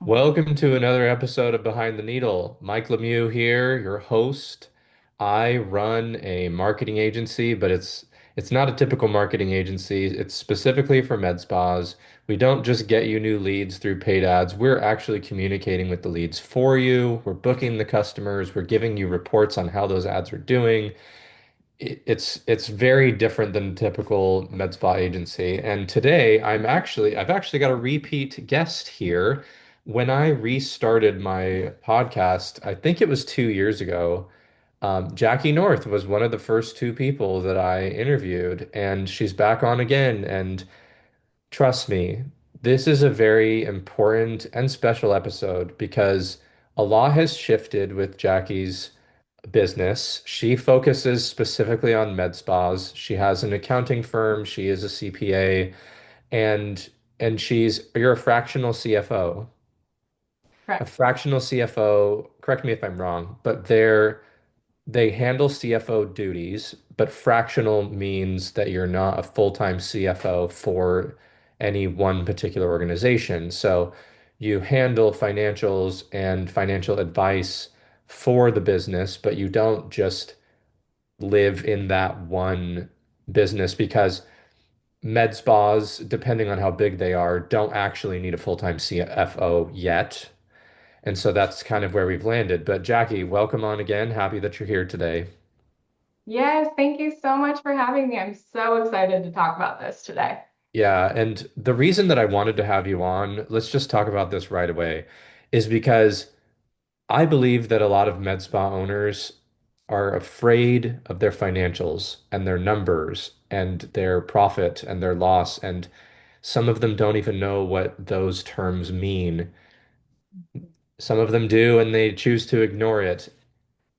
Welcome to another episode of Behind the Needle. Mike Lemieux here, your host. I run a marketing agency, but it's not a typical marketing agency. It's specifically for med spas. We don't just get you new leads through paid ads. We're actually communicating with the leads for you. We're booking the customers. We're giving you reports on how those ads are doing. It's very different than typical med spa agency. And today I've actually got a repeat guest here. When I restarted my podcast, I think it was 2 years ago, Jaci North was one of the first two people that I interviewed, and she's back on again. And trust me, this is a very important and special episode because a lot has shifted with Jackie's business. She focuses specifically on med spas. She has an accounting firm. She is a CPA, and you're a fractional CFO. A Correct. fractional CFO, correct me if I'm wrong, but they handle CFO duties, but fractional means that you're not a full-time CFO for any one particular organization. So you handle financials and financial advice for the business, but you don't just live in that one business because med spas, depending on how big they are, don't actually need a full-time CFO yet. And so that's kind of where we've landed. But Jackie, welcome on again. Happy that you're here today. Yes, thank you so much for having me. I'm so excited to talk about this today. Yeah, and the reason that I wanted to have you on, let's just talk about this right away, is because I believe that a lot of med spa owners are afraid of their financials and their numbers and their profit and their loss, and some of them don't even know what those terms mean. Some of them do, and they choose to ignore it.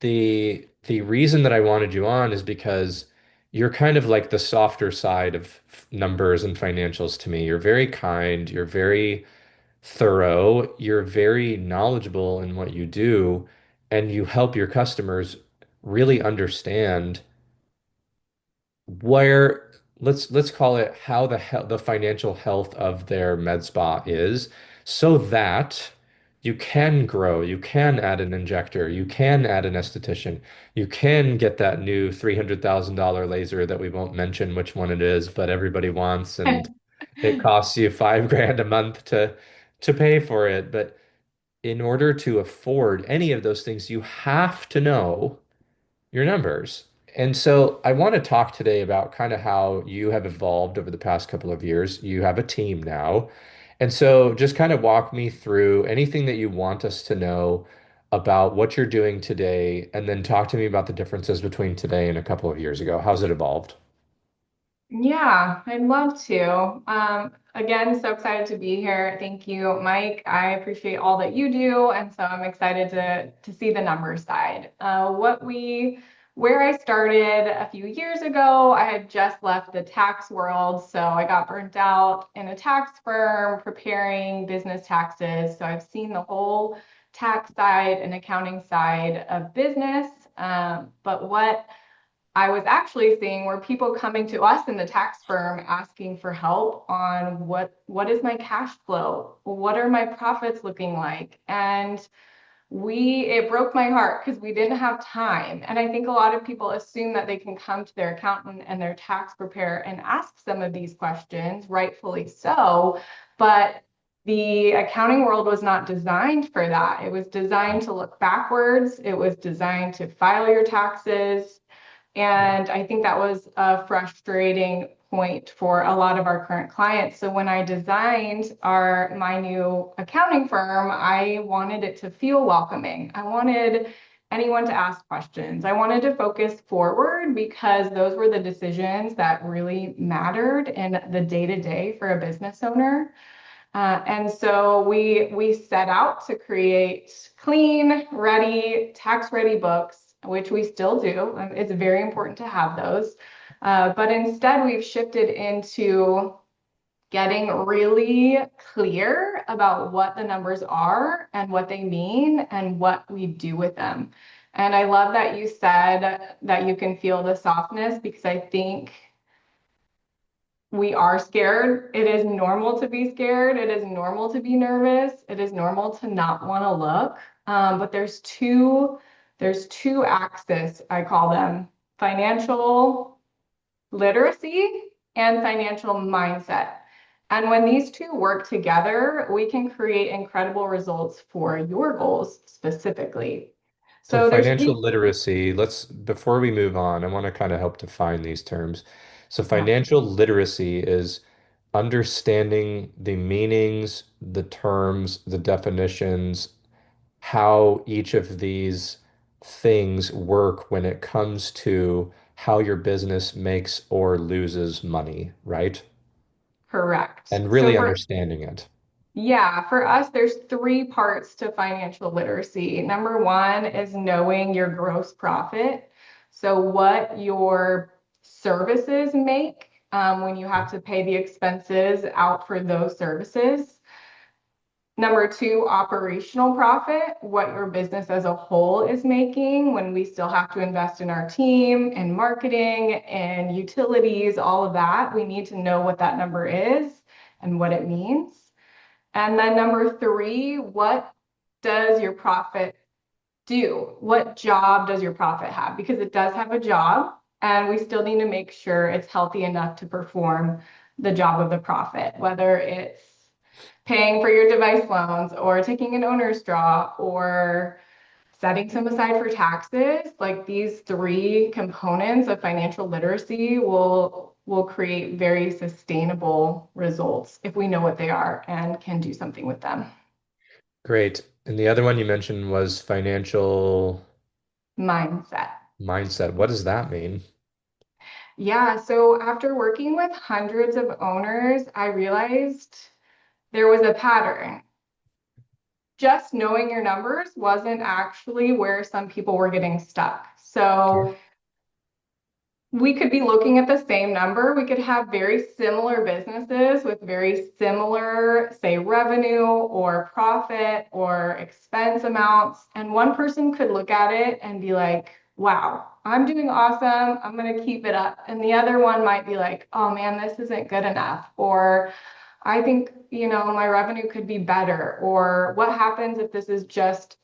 The reason that I wanted you on is because you're kind of like the softer side of numbers and financials to me. You're very kind, you're very thorough, you're very knowledgeable in what you do, and you help your customers really understand where let's call it how the financial health of their med spa is so that you can grow, you can add an injector, you can add an esthetician, you can get that new $300,000 laser that we won't mention which one it is, but everybody wants, and it costs you 5 grand a month to pay for it. But in order to afford any of those things, you have to know your numbers. And so I want to talk today about kind of how you have evolved over the past couple of years. You have a team now. And so just kind of walk me through anything that you want us to know about what you're doing today, and then talk to me about the differences between today and a couple of years ago. How's it evolved? Yeah, I'd love to. Again, so excited to be here. Thank you, Mike. I appreciate all that you do, and so I'm excited to see the numbers side. Where I started a few years ago, I had just left the tax world, so I got burnt out in a tax firm preparing business taxes. So I've seen the whole tax side and accounting side of business. But what I was actually seeing were people coming to us in the tax firm asking for help on what is my cash flow? What are my profits looking like? And we it broke my heart because we didn't have time. And I think a lot of people assume that they can come to their accountant and their tax preparer and ask some of these questions, rightfully so, but the accounting world was not designed for that. It was designed to look backwards. It was designed to file your taxes, and I think that was a frustrating point for a lot of our current clients. So when I designed my new accounting firm, I wanted it to feel welcoming. I wanted anyone to ask questions. I wanted to focus forward because those were the decisions that really mattered in the day-to-day for a business owner. And so we set out to create clean, ready, tax-ready books, which we still do. It's very important to have those. But instead, we've shifted into getting really clear about what the numbers are and what they mean and what we do with them. And I love that you said that you can feel the softness because I think We are scared. It is normal to be scared. It is normal to be nervous. It is normal to not want to look. But there's two axes, I call them financial literacy and financial mindset. And when these two work together, we can create incredible results for your goals specifically. So So there's financial three, literacy, before we move on, I want to kind of help define these terms. So yeah, financial literacy is understanding the meanings, the terms, the definitions, how each of these things work when it comes to how your business makes or loses money, right? correct. And So really for understanding it. Yeah, for us, there's three parts to financial literacy. Number one is knowing your gross profit. So, what your services make when you have to pay the expenses out for those services. Number two, operational profit, what your business as a whole is making when we still have to invest in our team and marketing and utilities, all of that. We need to know what that number is and what it means. And then number three, what does your profit do? What job does your profit have? Because it does have a job, and we still need to make sure it's healthy enough to perform the job of the profit, whether it's paying for your device loans or taking an owner's draw or setting some aside for taxes. Like these three components of financial literacy will create very sustainable results if we know what they are and can do something with them. Great. And the other one you mentioned was financial Mindset. mindset. What does that mean? Yeah, so after working with hundreds of owners, I realized there was a pattern. Just knowing your numbers wasn't actually where some people were getting stuck. So we could be looking at the same number. We could have very similar businesses with very similar, say, revenue or profit or expense amounts. And one person could look at it and be like, wow, I'm doing awesome. I'm going to keep it up. And the other one might be like, oh man, this isn't good enough. Or I think, my revenue could be better. Or what happens if this is just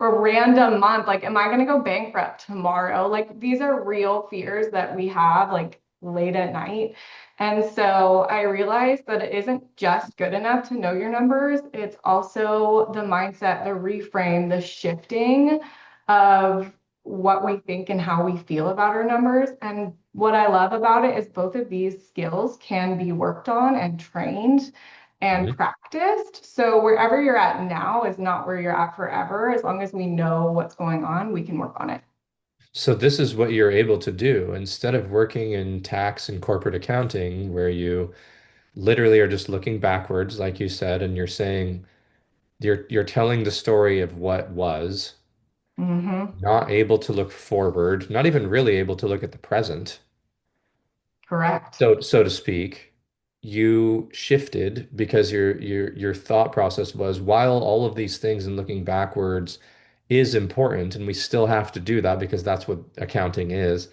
a random month? Like, am I going to go bankrupt tomorrow? Like, these are real fears that we have, like, late at night. And so I realized that it isn't just good enough to know your numbers, it's also the mindset, the reframe, the shifting of what we think and how we feel about our numbers. And what I love about it is both of these skills can be worked on and trained and Mhm. practiced. So wherever you're at now is not where you're at forever. As long as we know what's going on, we can work on it. So this is what you're able to do instead of working in tax and corporate accounting, where you literally are just looking backwards, like you said, and you're saying you're telling the story of what was, Hmm. not able to look forward, not even really able to look at the present. Correct. So to speak, you shifted because your thought process was, while all of these things and looking backwards is important, and we still have to do that because that's what accounting is,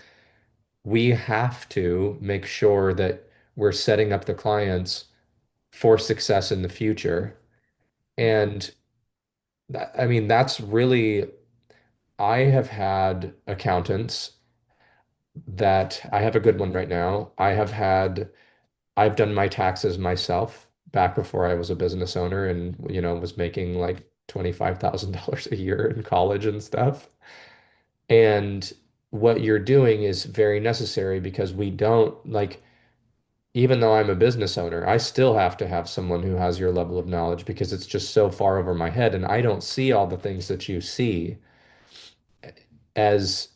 we have to make sure that we're setting up the clients for success in the future. And I mean, that's really, I have had accountants that I have a good one right now. I've done my taxes myself back before I was a business owner and, was making like $25,000 a year in college and stuff. And what you're doing is very necessary because we don't like, even though I'm a business owner, I still have to have someone who has your level of knowledge because it's just so far over my head and I don't see all the things that you see as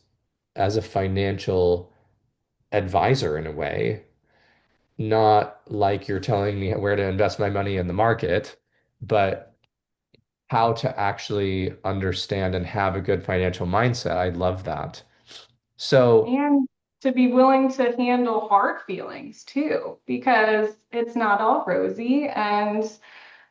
as a financial advisor in a way, not like you're telling me where to invest my money in the market, but how to actually understand and have a good financial mindset. I love that. So, And to be willing to handle hard feelings too, because it's not all rosy. And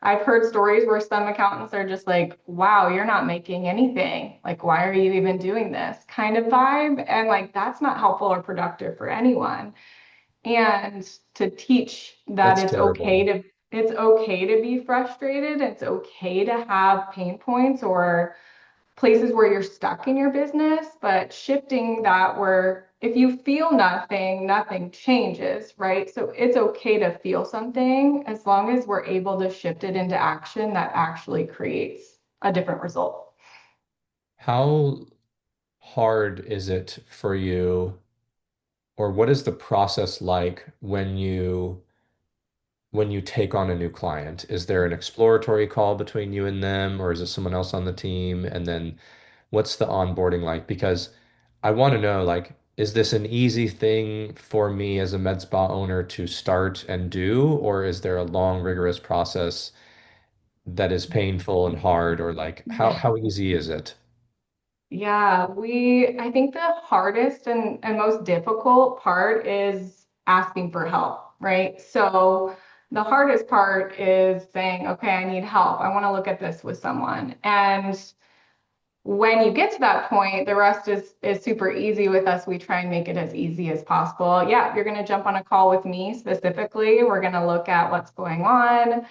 I've heard stories where some accountants are just like, wow, you're not making anything. Like, why are you even doing this kind of vibe? And like, that's not helpful or productive for anyone. and to teach that That's terrible. it's okay to be frustrated. It's okay to have pain points or places where you're stuck in your business, but shifting that where if you feel nothing, nothing changes, right? So it's okay to feel something as long as we're able to shift it into action that actually creates a different result. How hard is it for you, or what is the process like when you take on a new client? Is there an exploratory call between you and them, or is it someone else on the team? And then what's the onboarding like? Because I want to know, like, is this an easy thing for me as a med spa owner to start and do, or is there a long, rigorous process that is painful and hard, or like how easy is it? Yeah, I think the hardest and most difficult part is asking for help, right? So the hardest part is saying, okay, I need help. I want to look at this with someone. And when you get to that point, the rest is super easy with us. We try and make it as easy as possible. Yeah, you're going to jump on a call with me specifically. We're going to look at what's going on,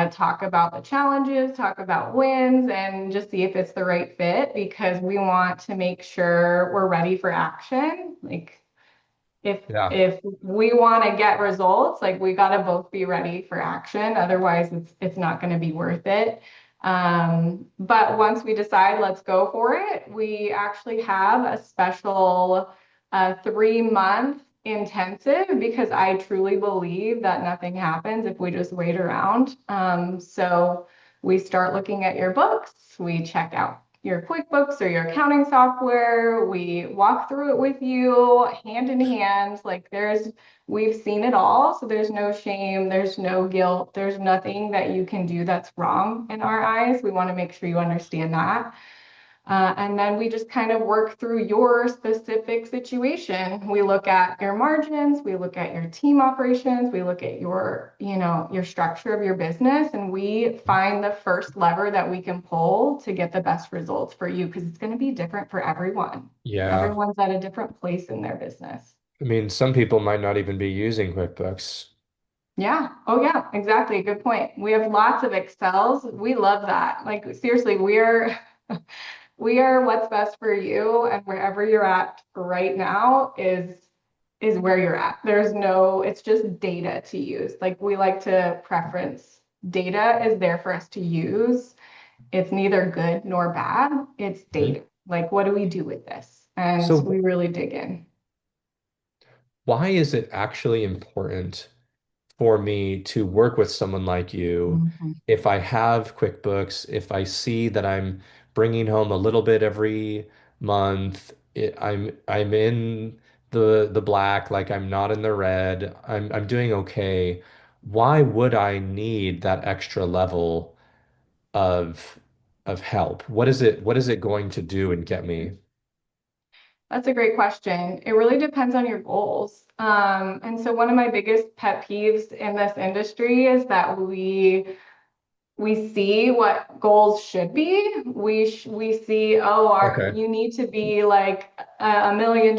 talk about the challenges, talk about wins, and just see if it's the right fit because we want to make sure we're ready for action. Like if Yeah. if we want to get results, like we got to both be ready for action. Otherwise, it's not going to be worth it. But once we decide, let's go for it, we actually have a special 3 month intensive because I truly believe that nothing happens if we just wait around. So we start looking at your books, we check out your QuickBooks or your accounting software. We walk through it with you hand in hand. Like we've seen it all. So there's no shame, there's no guilt, there's nothing that you can do that's wrong in our eyes. We want to make sure you understand that. And then we just kind of work through your specific situation. We look at your margins, we look at your team operations, we look at your structure of your business, and we find the first lever that we can pull to get the best results for you because it's going to be different for everyone. Yeah. Everyone's at a different place in their business. I mean, some people might not even be using QuickBooks. Yeah. Oh, yeah. Exactly. Good point. We have lots of Excels. We love that. Like, seriously, we are what's best for you, and wherever you're at right now is where you're at. It's just data to use. Like we like to preference data is there for us to use. It's neither good nor bad. It's Mhm. data. Like, what do we do with this? And So we really dig in. why is it actually important for me to work with someone like you Mhm. if I have QuickBooks, if I see that I'm bringing home a little bit every month, I'm in the black, like I'm not in the red, I'm doing okay. Why would I need that extra level of of help? What is it going to do and get me? That's a great question. It really depends on your goals. And so one of my biggest pet peeves in this industry is that we see what goals should be. We see, oh, Okay. you need to be like $1 million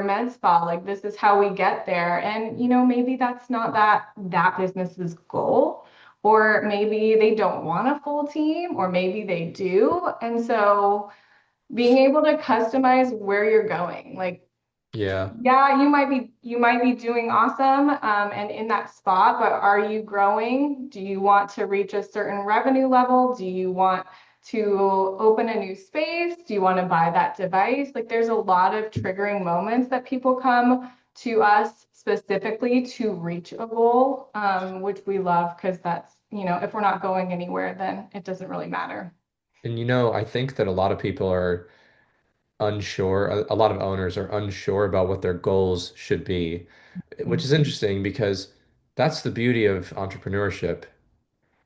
med spa. Like this is how we get there. And maybe that's not that business's goal, or maybe they don't want a full team, or maybe they do. And so being able to customize where you're going, like Yeah. yeah, you might be doing awesome and in that spot, but are you growing? Do you want to reach a certain revenue level? Do you want to open a new space? Do you want to buy that device? Like there's a lot of triggering moments that people come to us specifically to reach a goal, which we love because if we're not going anywhere, then it doesn't really matter. And I think that a lot of people are unsure, a lot of owners are unsure about what their goals should be, which is Mhm. interesting because that's the beauty of entrepreneurship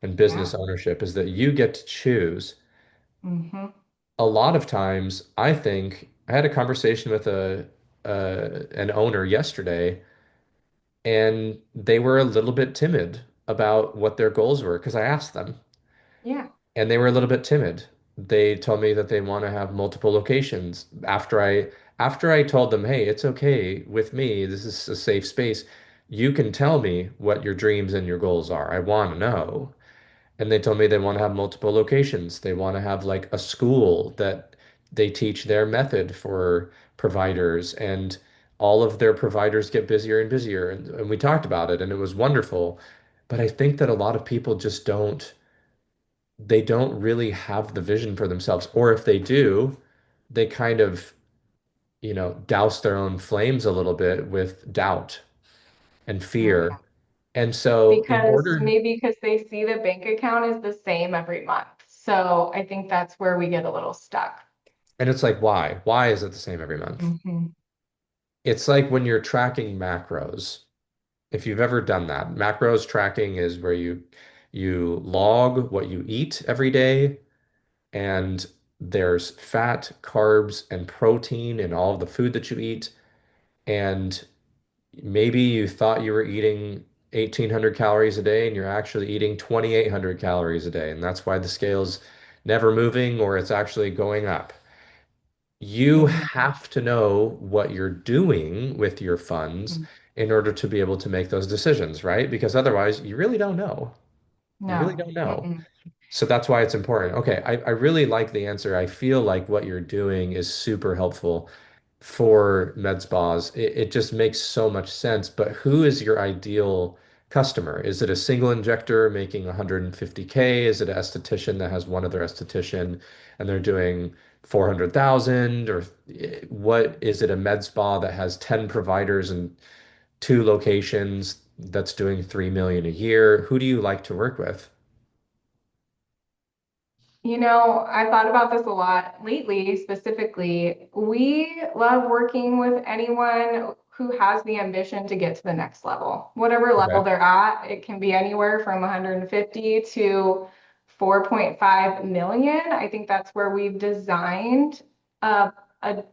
and Yeah. business ownership is that you get to choose. Hmm. A lot of times, I think I had a conversation with an owner yesterday, and they were a little bit timid about what their goals were because I asked them, Yeah. and they were a little bit timid. They told me that they want to have multiple locations. After I told them, "Hey, it's okay with me. This is a safe space." you can tell me what your dreams and your goals are. I want to know. And they told me they want to have multiple locations. They want to have like a school that they teach their method for providers, and all of their providers get busier and busier. And we talked about it, and it was wonderful. But I think that a lot of people just they don't really have the vision for themselves. Or if they do, they kind of, douse their own flames a little bit with doubt and fear. Mhm. And so in Because order, maybe because they see the bank account is the same every month. So I think that's where we get a little stuck. and it's like, why? Why is it the same every month? Hmm. It's like when you're tracking macros. If you've ever done that, macros tracking is where you log what you eat every day, and there's fat, carbs, and protein in all of the food that you eat. And maybe you thought you were eating 1,800 calories a day and you're actually eating 2,800 calories a day. And that's why the scale's never moving or it's actually going up. You Hmm. have to know what you're doing with your funds in order to be able to make those decisions, right? Because otherwise, you really don't know. You really No. don't know. Mm-mm. So that's why it's important. Okay, I really like the answer. I feel like what you're doing is super helpful for med spas. It just makes so much sense. But who is your ideal customer? Is it a single injector making 150K? Is it an esthetician that has one other esthetician and they're doing 400,000? Or what is it, a med spa that has 10 providers and two locations that's doing 3 million a year? Who do you like to work with? I thought about this a lot lately, specifically. We love working with anyone who has the ambition to get to the next level. Whatever level Okay. they're at, it can be anywhere from 150 to 4.5 million. I think that's where we've designed a, a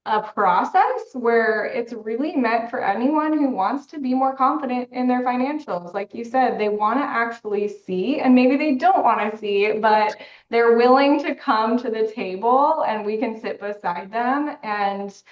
a process where it's really meant for anyone who wants to be more confident in their financials. Like you said, they want to actually see, and maybe they don't want to see, but they're willing to come to the table and we can sit beside them and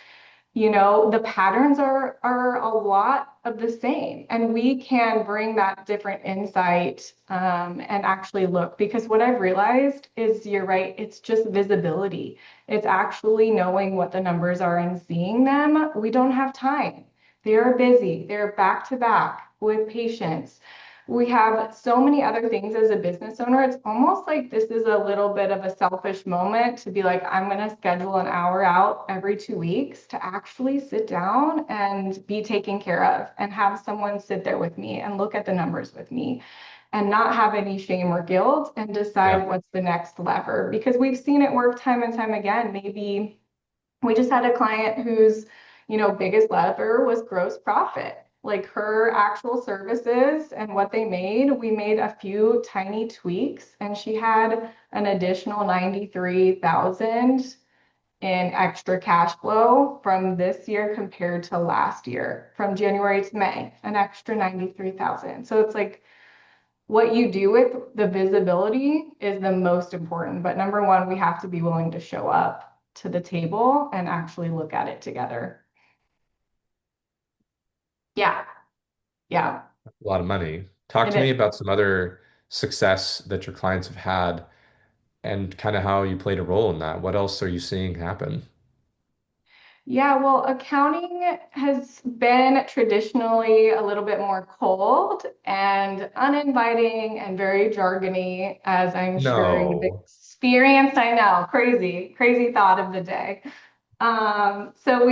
the patterns are a lot of the same, and we can bring that different insight and actually look. Because what I've realized is, you're right, it's just visibility. It's actually knowing what the numbers are and seeing them. We don't have time. They're busy. They're back to back with patients. We have so many other things as a business owner. It's almost like this is a little bit of a selfish moment to be like, I'm going to schedule an hour out every 2 weeks to actually sit down and be taken care of and have someone sit there with me and look at the numbers with me and not have any shame or guilt and Yeah. decide what's the next lever. Because we've seen it work time and time again. Maybe we just had a client whose, biggest lever was gross profit. Like her actual services and what they made, we made a few tiny tweaks, and she had an additional 93,000 in extra cash flow from this year compared to last year, from January to May, an extra 93,000. So it's like, what you do with the visibility is the most important. But number one, we have to be willing to show up to the table and actually look at it together. Yeah, yeah. A lot of money. Talk And to me it, about some other success that your clients have had and kind of how you played a role in that. What else are you seeing happen? yeah, well, accounting has been traditionally a little bit more cold and uninviting and very jargony, as I'm sure you've No. experienced. I know, crazy, crazy thought of the day. So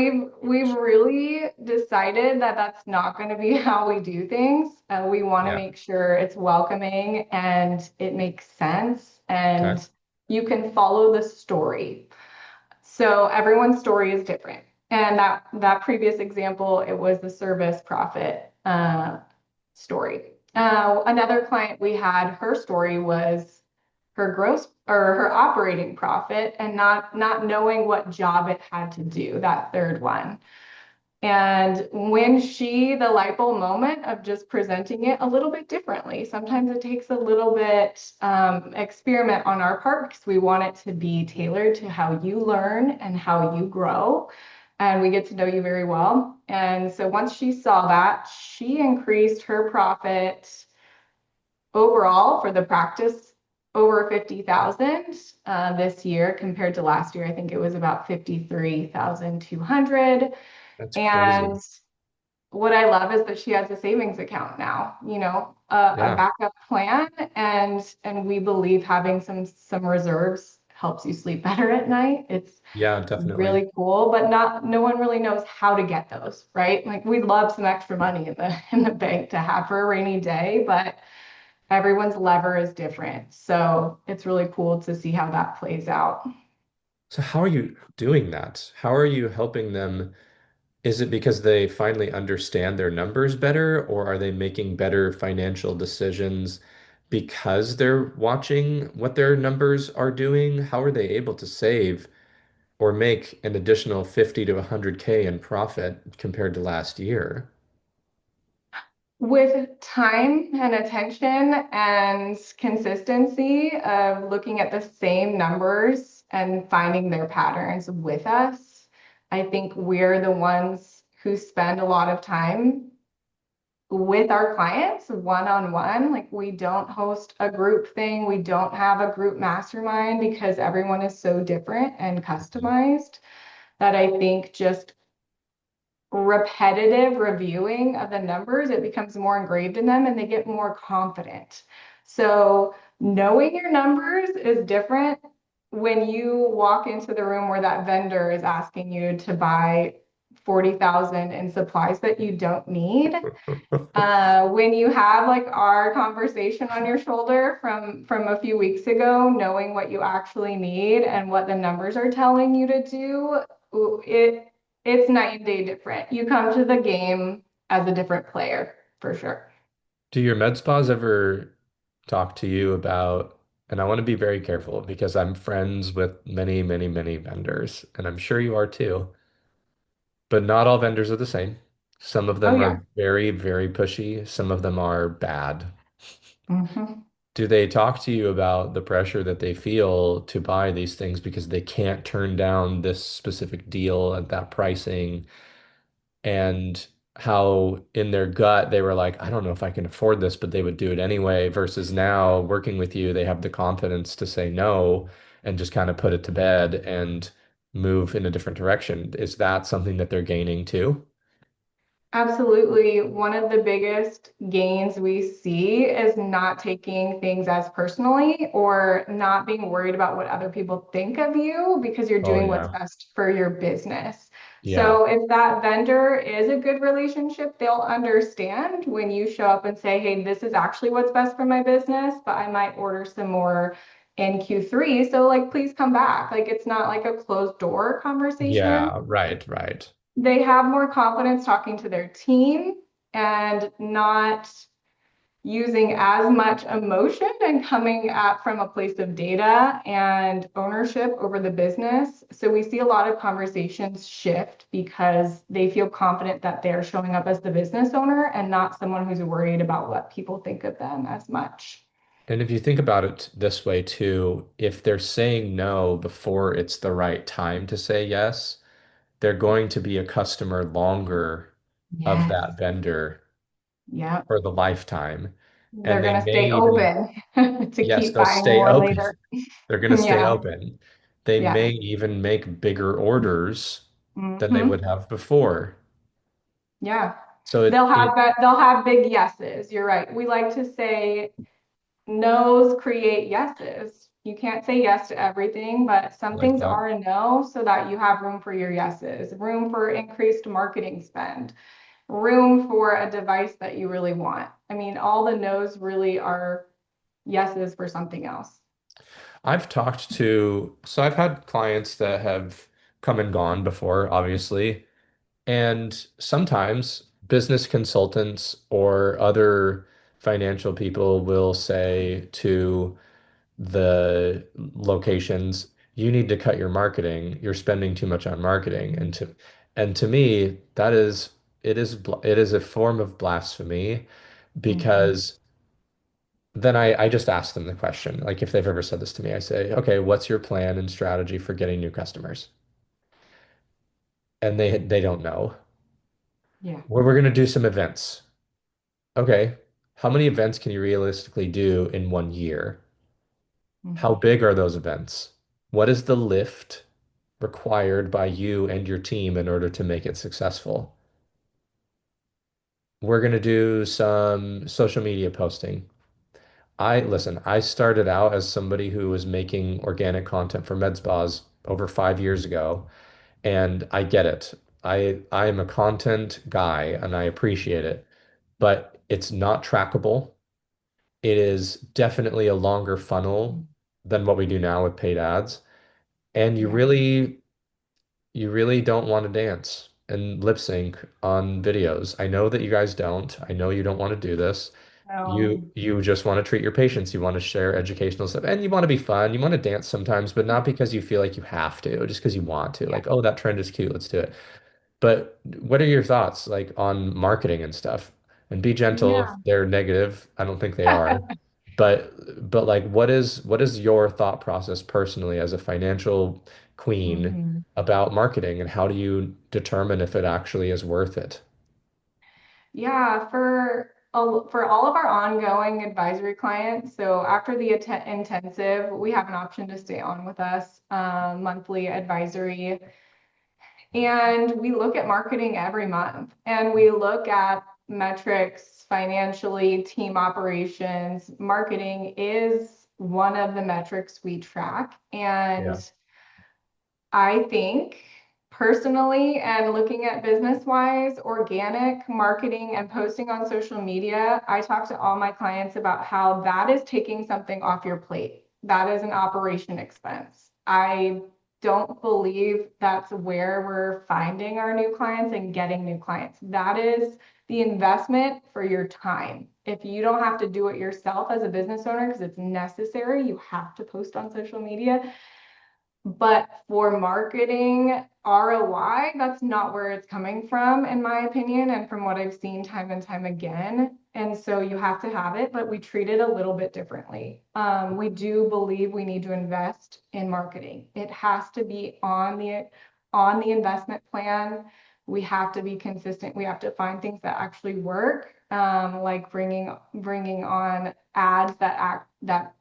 we've really decided that that's not going to be how we do things. We want to Yeah. make sure it's welcoming and it makes sense, Okay. and you can follow the story. So everyone's story is different. And that previous example, it was the service profit story. Another client we had, her story was her gross or her operating profit and not knowing what job it had to do, that third one. And when the light bulb moment of just presenting it a little bit differently, sometimes it takes a little bit experiment on our part because we want it to be tailored to how you learn and how you grow. and we get to know you very well. And so once she saw that, she increased her profit overall for the practice over 50,000 this year compared to last year. I think it was about 53,200. That's crazy. And what I love is that she has a savings account now, a Yeah. backup plan, and we believe having some reserves helps you sleep better at night. It's Yeah, definitely. really cool, but not no one really knows how to get those, right? Like we'd love some extra money in the bank to have for a rainy day, but everyone's lever is different. So it's really cool to see how that plays out. So how are you doing that? How are you helping them? Is it because they finally understand their numbers better, or are they making better financial decisions because they're watching what their numbers are doing? How are they able to save or make an additional 50 to 100K in profit compared to last year? With time and attention and consistency of looking at the same numbers and finding their patterns with us, I think we're the ones who spend a lot of time with our clients one on one. Like we don't host a group thing, we don't have a group mastermind because everyone is so different and customized that I think just repetitive reviewing of the numbers, it becomes more engraved in them and they get more confident. So knowing your numbers is different when you walk into the room where that vendor is asking you to buy 40,000 in supplies that you don't need. When you have like our conversation on your shoulder from a few weeks ago, knowing what you actually need and what the numbers are telling you to do, it's night and day different. You come to the game as a different player for sure. Do your med spas ever talk to you about, and I want to be very careful because I'm friends with many, many, many vendors, and I'm sure you are too, but not all vendors are the same. Some of Oh them yeah. are very, very pushy. Some of them are bad. Mhm. Do they talk to you about the pressure that they feel to buy these things because they can't turn down this specific deal at that pricing? And how in their gut they were like, I don't know if I can afford this, but they would do it anyway, versus now working with you, they have the confidence to say no and just kind of put it to bed and move in a different direction. Is that something that they're gaining too? Absolutely. One of the biggest gains we see is not taking things as personally or not being worried about what other people think of you because you're Oh doing what's yeah. best for your business. Yeah. So if that vendor is a good relationship, they'll understand when you show up and say, hey, this is actually what's best for my business, but I might order some more in Q3. So like, please come back. Like it's not like a closed door conversation. Yeah, right, right. They have more confidence talking to their team and not using as much emotion and coming at from a place of data and ownership over the business. So we see a lot of conversations shift because they feel confident that they're showing up as the business owner and not someone who's worried about what people think of them as much. And if you think about it this way too, if they're saying no before it's the right time to say yes, they're going to be a customer longer of Yes. that vendor Yeah. for the lifetime. They're And they going to may stay even, open to yes, keep they'll buying stay more open. later. They're going to stay Yeah. open. They Yeah. may even make bigger orders than they would Hmm. have before. Yeah. So They'll have big yeses. You're right. We like to say no's create yeses. You can't say yes to everything, but I some like things that. are a no so that you have room for your yeses, room for increased marketing spend, room for a device that you really want. I mean, all the no's really are yeses for something else. So I've had clients that have come and gone before, obviously. And sometimes business consultants or other financial people will say to the locations, you need to cut your marketing. You're spending too much on marketing. And to me, it is a form of blasphemy Mhm. because then I just ask them the question. Like if they've ever said this to me, I say, okay, what's your plan and strategy for getting new customers? and they don't know. Yeah. We're going to do some events. Okay. How many events can you realistically do in 1 year? How Mhm. big are those events? What is the lift required by you and your team in order to make it successful? We're going to do some social media posting. I started out as somebody who was making organic content for med spas over 5 years ago, and I get it. I am a content guy and I appreciate it, but it's not trackable. It is definitely a longer funnel than what we do now with paid ads. And Yeah. you really don't want to dance and lip sync on videos. I know that you guys don't. I know you don't want to do this. So, You just want to treat your patients. You want to share educational stuff and you want to be fun. You want to dance sometimes, but not because you feel like you have to, just because you want to. yeah. Like, oh, that trend is cute. Let's do it. But what are your thoughts like on marketing and stuff? And be gentle if Yeah. they're negative. I don't think they are. But like what is your thought process personally as a financial queen Mhm. about marketing and how do you determine if it actually is worth it? Yeah, for all of our ongoing advisory clients, so after the intensive, we have an option to stay on with us, monthly advisory. And we look at marketing every month and we look at metrics financially, team operations. Marketing is one of the metrics we track. Yeah. And I think personally, and looking at business wise, organic marketing and posting on social media, I talk to all my clients about how that is taking something off your plate. That is an operation expense. I don't believe that's where we're finding our new clients and getting new clients. That is the investment for your time. If you don't have to do it yourself as a business owner, because it's necessary, you have to post on social media, but for marketing ROI, that's not where it's coming from, in my opinion, and from what I've seen time and time again. And so you have to have it, but we treat it a little bit differently. We do believe we need to invest in marketing. It has to be on the investment plan. We have to be consistent. We have to find things that actually work, like bringing on ads that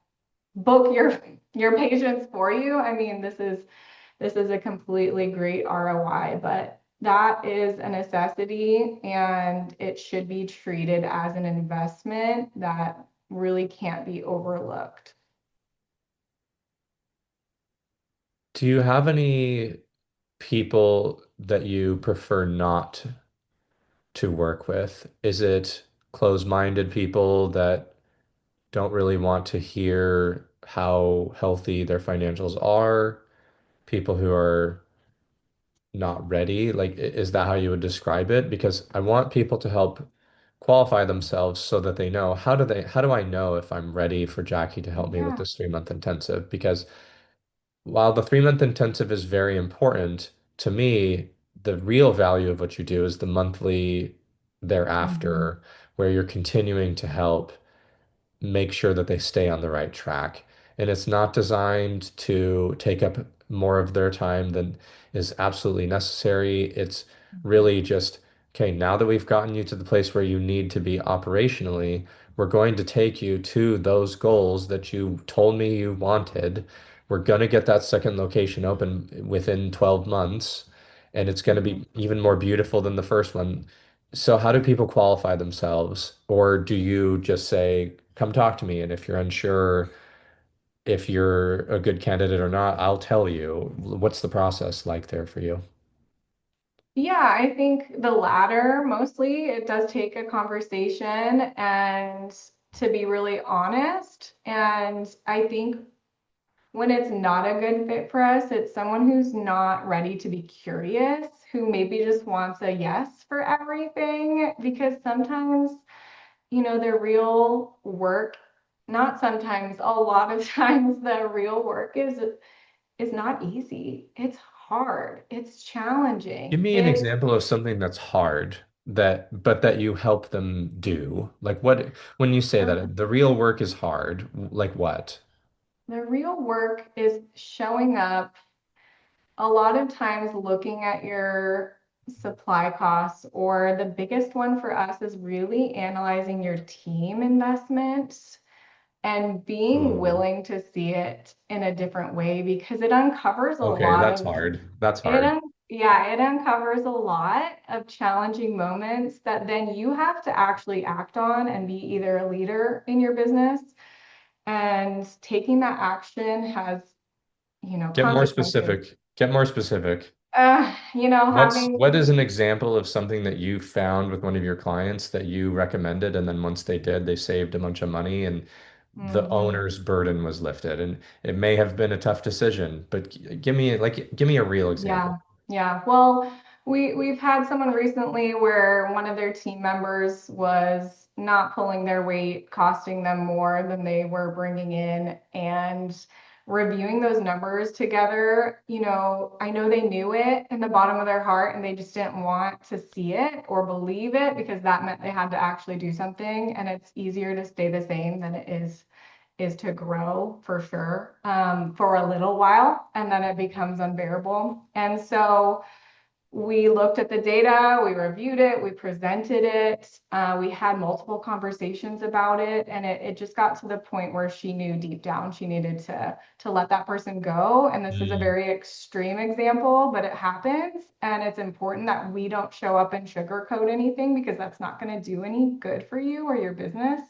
book your patients for you. I mean, this is a completely great ROI, but that is a necessity and it should be treated as an investment that really can't be overlooked. Do you have any people that you prefer not to work with? Is it closed-minded people that don't really want to hear how healthy their financials are? People who are not ready? Like, is that how you would describe it? Because I want people to help qualify themselves so that they know how do I know if I'm ready for Jackie to help me with Yeah. this 3 month intensive? Because while the 3 month intensive is very important to me, the real value of what you do is the monthly Mhm. thereafter, where you're continuing to help make sure that they stay on the right track. And it's not designed to take up more of their time than is absolutely necessary. It's really just, okay, now that we've gotten you to the place where you need to be operationally, we're going to take you to those goals that you told me you wanted. We're going to get that second location open within 12 months, and it's going to Mhm. be even more beautiful than the first one. So how do people qualify themselves? Or do you just say, come talk to me, and if you're unsure if you're a good candidate or not, I'll tell you. What's the process like there for you? Yeah, I think the latter mostly. It does take a conversation and to be really honest. And I think when it's not a good fit for us, it's someone who's not ready to be curious, who maybe just wants a yes for everything. Because sometimes, the real work, not sometimes, a lot of times, the real work is not easy. It's hard. It's Give challenging. me an example of something that's hard but that you help them do. Like what when you say The, that the real work is hard, like what? the real work is showing up a lot of times looking at your supply costs, or the biggest one for us is really analyzing your team investments and being Ooh. willing to see it in a different way because it uncovers a Okay, lot that's of hard. That's it hard. yeah, it uncovers a lot of challenging moments that then you have to actually act on and be either a leader in your business, and taking that action has, Get more consequences. specific. Get more specific. Having What is an example of something that you found with one of your clients that you recommended, and then once they did, they saved a bunch of money and the mhm. owner's burden was lifted? And it may have been a tough decision, but give me a real example. Yeah, yeah. Well, we've had someone recently where one of their team members was not pulling their weight, costing them more than they were bringing in, and reviewing those numbers together. I know they knew it in the bottom of their heart, and they just didn't want to see it or believe it because that meant they had to actually do something. And it's easier to stay the same than it is to grow for sure, for a little while, and then it becomes unbearable. And so we looked at the data, we reviewed it, we presented it, we had multiple conversations about it, and it just got to the point where she knew deep down she needed to let that person go. And this is a Mm. very extreme example, but it happens, and it's important that we don't show up and sugarcoat anything because that's not going to do any good for you or your business.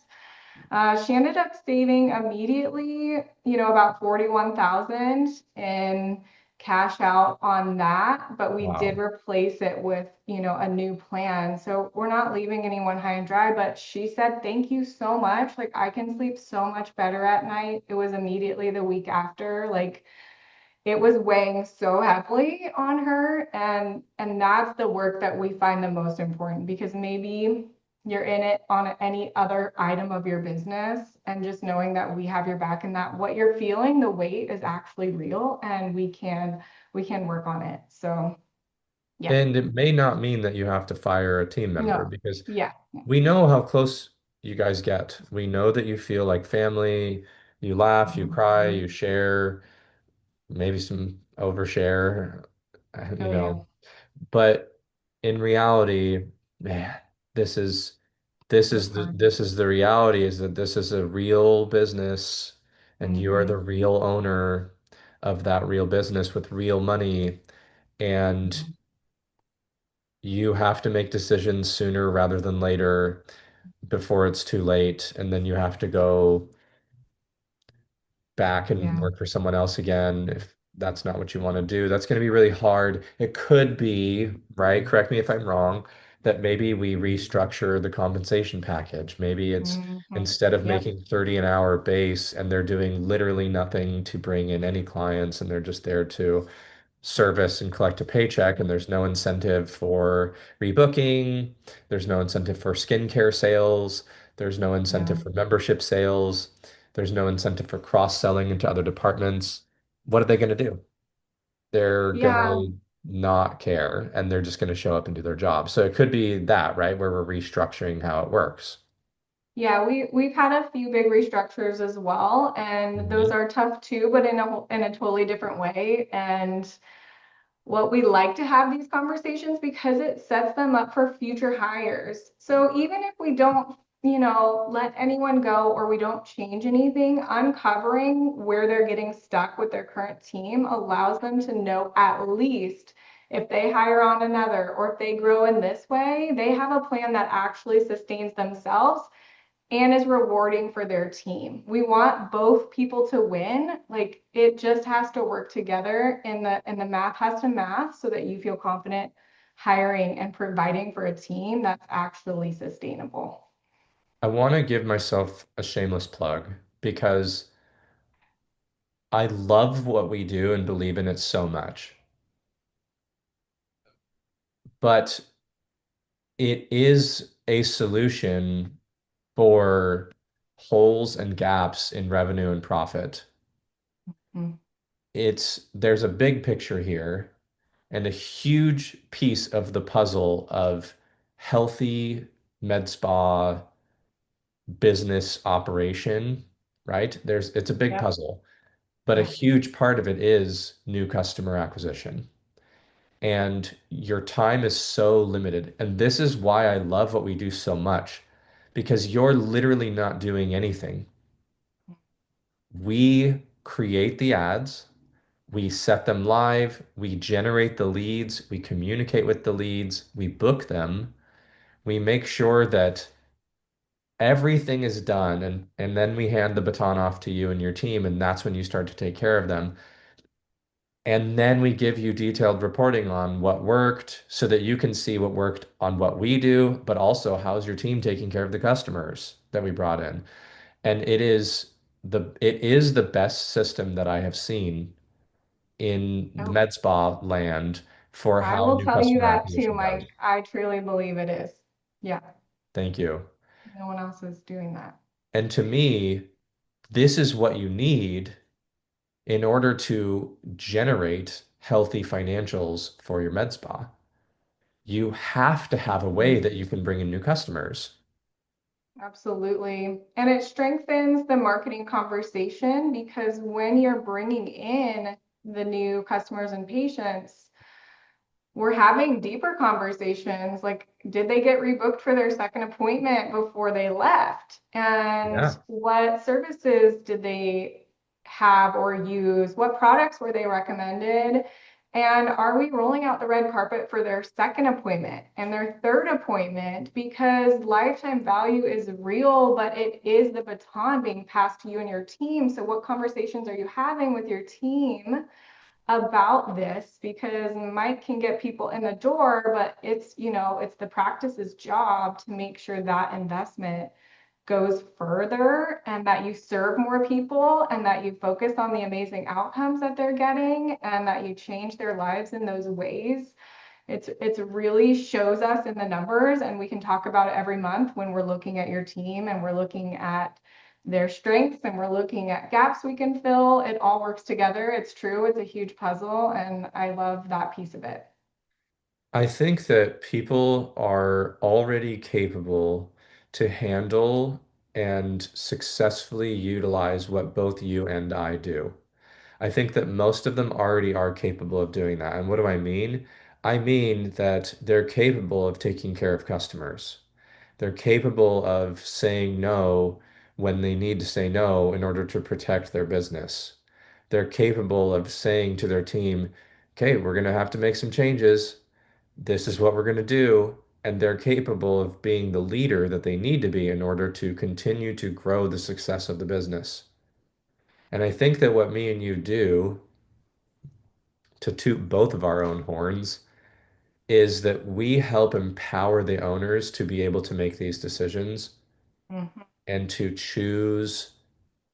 She ended up saving immediately, about 41,000 in cash out on that, but we did Wow. replace it with, a new plan. So we're not leaving anyone high and dry, but she said, "Thank you so much. Like, I can sleep so much better at night." It was immediately the week after. Like, it was weighing so heavily on her, and that's the work that we find the most important, because maybe you're in it on any other item of your business, and just knowing that we have your back and that what you're feeling, the weight is actually real, and we can work on it. So yeah. And it may not mean that you have to fire a team member No. because Yeah. we know how close you guys get. We know that you feel like family. You laugh, you cry, Mhm. you share, maybe some overshare, you Oh yeah. know. But in reality, man, this is It's hard. this is the reality, is that this is a real business and you are the Hmm. real owner of that real business with real money, and you have to make decisions sooner rather than later before it's too late, and then you have to go back and Yeah. work for someone else again if that's not what you want to do. That's going to be really hard. It could be, right? Correct me if I'm wrong, that maybe we restructure the compensation package. Maybe it's Hmm. instead of Yep. making 30 an hour base and they're doing literally nothing to bring in any clients and they're just there to service and collect a paycheck, and there's no incentive for rebooking, there's no incentive for skincare sales, there's no incentive Yeah. for membership sales, there's no incentive for cross-selling into other departments. What are they going to do? They're going Yeah. to not care and they're just going to show up and do their job. So it could be that, right, where we're restructuring how it works. Yeah, we've had a few big restructures as well, and those Mhm. are tough too, but in a totally different way. And what we like to have these conversations because it sets them up for future hires. So even if we don't, let anyone go, or we don't change anything, uncovering where they're getting stuck with their current team allows them to know, at least if they hire on another or if they grow in this way, they have a plan that actually sustains themselves and is rewarding for their team. We want both people to win. Like, it just has to work together, and the math has to math so that you feel confident hiring and providing for a team that's actually sustainable. I want to give myself a shameless plug because I love what we do and believe in it so much. But it is a solution for holes and gaps in revenue and profit. Mm. There's a big picture here and a huge piece of the puzzle of healthy med spa business operation, right? It's a big Yep. puzzle. but a Yeah. huge part of it is new customer acquisition. And your time is so limited. And this is why I love what we do so much, because you're literally not doing anything. We create the ads, we set them live, we generate the leads, we communicate with the leads, we book them, we make sure that everything is done, and then we hand the baton off to you and your team, and that's when you start to take care of them. And then we give you detailed reporting on what worked so that you can see what worked on what we do, but also how's your team taking care of the customers that we brought in. And it is the best system that I have seen in Oh, med spa land for I how will new tell you customer that too, acquisition goes. Mike. I truly believe it is. Yeah, Thank you. no one else is doing that. And to me, this is what you need in order to generate healthy financials for your med spa. You have to have a way that you can bring in new customers. Absolutely. And it strengthens the marketing conversation because when you're bringing in the new customers and patients, we're having deeper conversations like, did they get rebooked for their second appointment before they left? And Yeah. what services did they have or use? What products were they recommended? And are we rolling out the red carpet for their second appointment and their third appointment? Because lifetime value is real, but it is the baton being passed to you and your team. So, what conversations are you having with your team about this? Because Mike can get people in the door, but it's the practice's job to make sure that investment goes further and that you serve more people and that you focus on the amazing outcomes that they're getting and that you change their lives in those ways. It's really shows us in the numbers, and we can talk about it every month when we're looking at your team and we're looking at their strengths and we're looking at gaps we can fill. It all works together. It's true. It's a huge puzzle, and I love that piece of it. I think that people are already capable to handle and successfully utilize what both you and I do. I think that most of them already are capable of doing that. And what do I mean? I mean that they're capable of taking care of customers. They're capable of saying no when they need to say no in order to protect their business. They're capable of saying to their team, okay, we're going to have to make some changes. This is what we're going to do. And they're capable of being the leader that they need to be in order to continue to grow the success of the business. And I think that what me and you do, to toot both of our own horns, is that we help empower the owners to be able to make these decisions Mhm. and to choose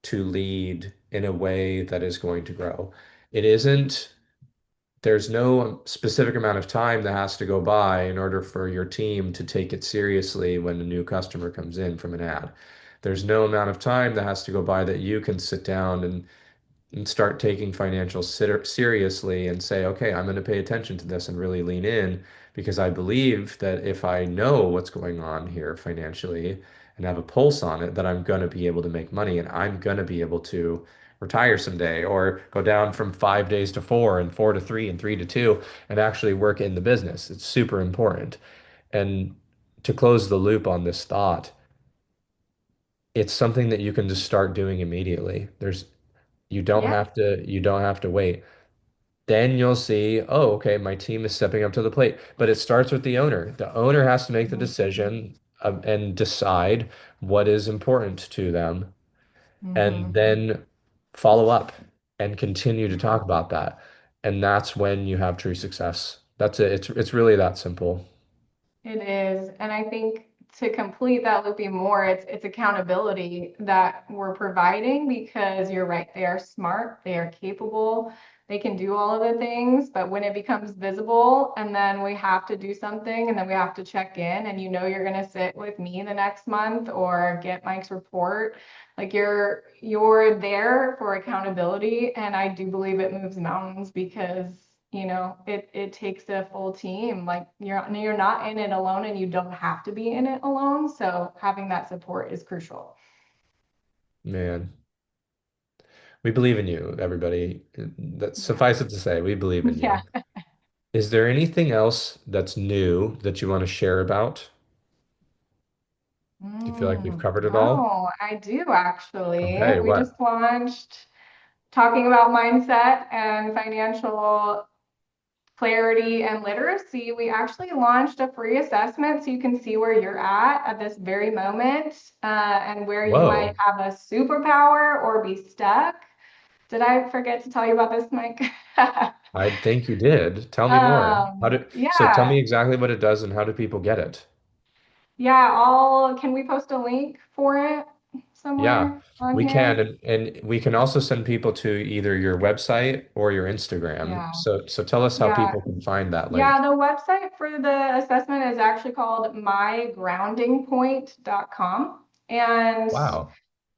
to lead in a way that is going to grow. It isn't, there's no specific amount of time that has to go by in order for your team to take it seriously when a new customer comes in from an ad. There's no amount of time that has to go by that you can sit down and start taking financials seriously and say, okay, I'm going to pay attention to this and really lean in because I believe that if I know what's going on here financially and have a pulse on it, that I'm going to be able to make money and I'm going to be able to retire someday or go down from 5 days to four and four to three and three to two and actually work in the business. It's super important. And to close the loop on this thought, it's something that you can just start doing immediately. Yeah. You don't have to wait. Then you'll see, oh, okay, my team is stepping up to the plate. But it starts with the owner. The owner has to make the decision and decide what is important to them, and Mm-hmm. then follow up and continue to talk about that. And that's when you have true success. That's it. It's really that simple. It is. And I think to complete that loop even more, it's accountability that we're providing because you're right, they are smart, they are capable, they can do all of the things, but when it becomes visible and then we have to do something and then we have to check in and you're going to sit with me the next month or get Mike's report, like you're there for accountability, and I do believe it moves mountains because it takes a full team. Like you're not in it alone and you don't have to be in it alone. So having that support is crucial. Man. We believe in you, everybody. That Yeah. suffice it to say, we believe in Yeah. you. Is there anything else that's new that you want to share about? Do you feel like we've covered it all? No, I do actually. Okay, We what? just launched talking about mindset and financial clarity and literacy. We actually launched a free assessment so you can see where you're at this very moment and where you might Whoa, have a superpower or be stuck. Did I forget to tell you about this, Mike? I think you did. Tell me more. So tell me Yeah, exactly what it does and how do people get it? yeah. Can we post a link for it Yeah, somewhere on we can, here? and we can also send people to either your website or your Instagram. Yeah, So tell us how yeah. people can find that Yeah, link. the website for the assessment is actually called mygroundingpoint.com. And Wow.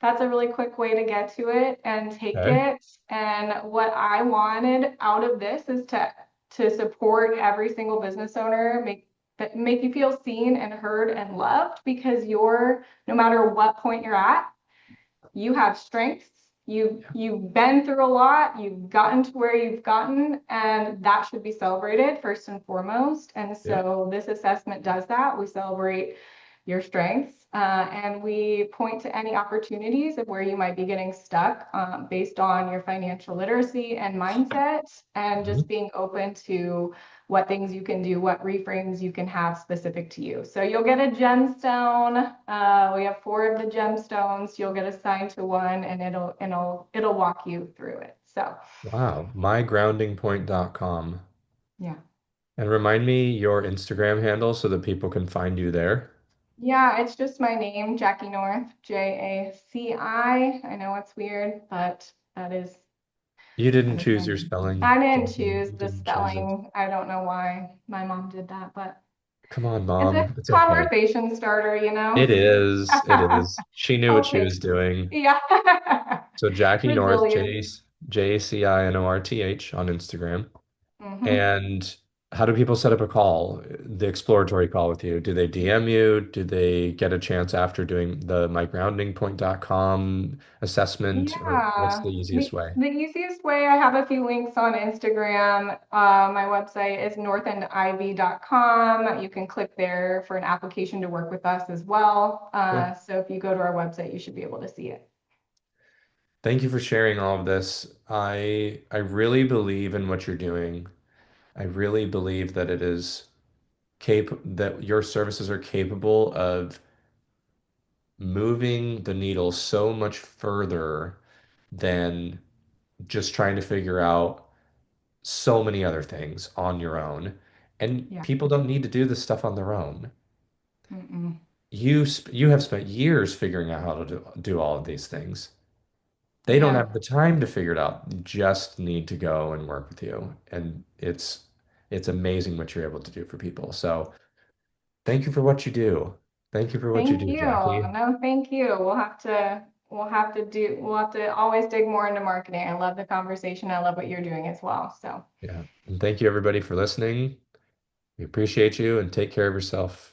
that's a really quick way to get to it and take Okay. it. And what I wanted out of this is to support every single business owner, make you feel seen and heard and loved because you're no matter what point you're at, you have strengths. You've been through a lot, you've gotten to where you've gotten, and that should be celebrated first and foremost. And Yeah. so this assessment does that. We celebrate your strengths and we point to any opportunities of where you might be getting stuck based on your financial literacy and mindset, and Mhm. just being open to what things you can do, what reframes you can have specific to you. So you'll get a gemstone. We have 4 of the gemstones. You'll get assigned to one, and it'll walk you through it. So Wow. Mygroundingpoint.com. yeah, And remind me your Instagram handle so that people can find you there. yeah, it's just my name, Jaci North, Jaci. I know it's weird, but You that didn't is my choose your name. spelling, I didn't Jackie. choose You the didn't choose it. spelling. I don't know why my mom did that, but Come on, it's a Mom. It's okay. conversation starter, you It know? is. It is. She knew what she Okay. was doing. Yeah. So Jackie North, Resilience. Jacinorth on Instagram. Hmm. And how do people set up a call, the exploratory call with you? Do they DM you? Do they get a chance after doing the mygroundingpoint.com assessment? Or what's Yeah. the easiest way? The easiest way, I have a few links on Instagram. My website is northandivy.com. You can click there for an application to work with us as well. Cool. So if you go to our website, you should be able to see it. Thank you for sharing all of this. I really believe in what you're doing. I really believe that it is that your services are capable of moving the needle so much further than just trying to figure out so many other things on your own. And Yeah. people don't need to do this stuff on their own. Mm-mm. You have spent years figuring out how to do all of these things. They don't Yeah. have the time to figure it out. You just need to go and work with you. And it's amazing what you're able to do for people. So thank you for what you do. Thank you for what you Thank do, you. Jackie. No, thank you. We'll have to always dig more into marketing. I love the conversation. I love what you're doing as well. So Yeah. And thank you everybody for listening. We appreciate you and take care of yourself.